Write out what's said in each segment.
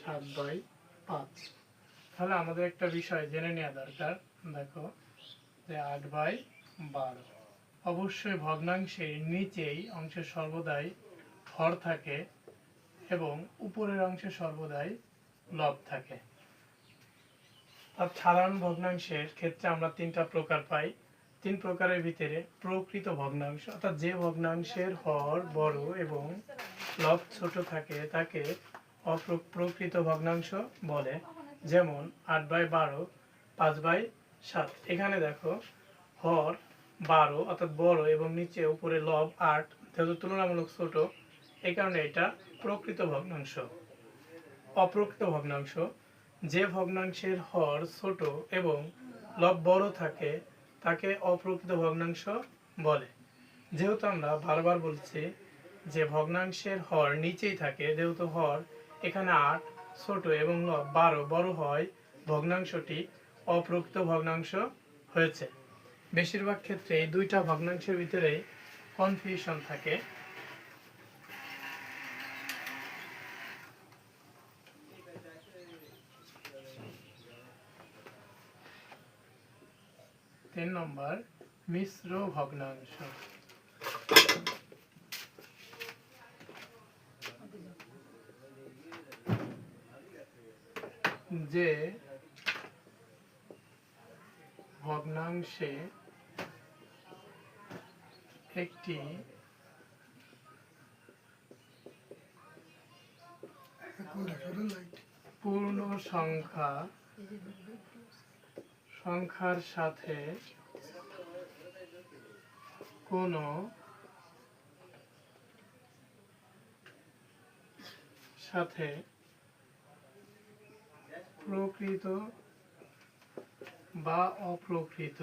7/5। তাহলে আমাদের একটা বিষয় জেনে নেওয়া দরকার। দেখো যে 8/12 অবশ্যই ভগ্নাংশের নিচেই অংশে সর্বদাই হর থাকে এবং উপরের অংশে সর্বদাই লব থাকে। আর সাধারণ ভগ্নাংশের ক্ষেত্রে আমরা তিনটা প্রকার পাই। তিন প্রকারের ভিতরে প্রকৃত ভগ্নাংশ, অর্থাৎ যে ভগ্নাংশের হর বড় এবং লব ছোট থাকে তাকে প্রকৃত ভগ্নাংশ বলে। যেমন 8/12, 5/7। এখানে দেখো হর 12 অর্থাৎ বড় এবং নিচে উপরে লব 8, যেহেতু তুলনামূলক ছোট, এই কারণে এটা প্রকৃত ভগ্নাংশ। অপ্রকৃত ভগ্নাংশ, যে ভগ্নাংশের হর ছোট এবং লব বড় থাকে তাকে অপ্রকৃত ভগ্নাংশ বলে। যেহেতু আমরা বারবার বলছি যে ভগ্নাংশের হর নিচেই থাকে, যেহেতু হর এখানে 8 ছোট এবং লব 12 বড় হয়, ভগ্নাংশটি অপ্রকৃত ভগ্নাংশ হয়েছে। বেশিরভাগ ক্ষেত্রে এই দুইটা ভগ্নাংশের ভিতরেই কনফিউশন থাকে। তিন নম্বর, মিশ্র ভগ্নাংশ। যে ভগ্নাংশে একটি পূর্ণ সংখ্যার সাথে কোনো প্রকৃত বা অপ্রকৃত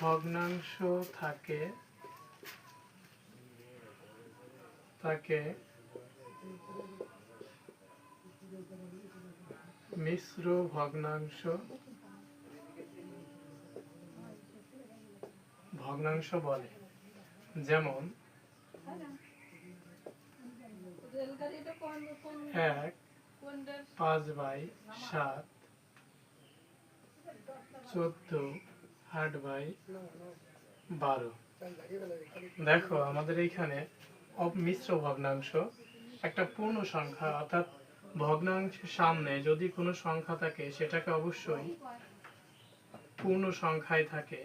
ভগ্নাংশ থাকে তাকে মিশ্র ভগ্নাংশ বলে। যেমন 1 5/7, 14 8/12। দেখো আমাদের এখানে মিশ্র ভগ্নাংশ একটা পূর্ণ সংখ্যা, অর্থাৎ ভগ্নাংশের সামনে যদি কোনো সংখ্যা থাকে সেটাকে অবশ্যই পূর্ণ সংখ্যায় থাকে।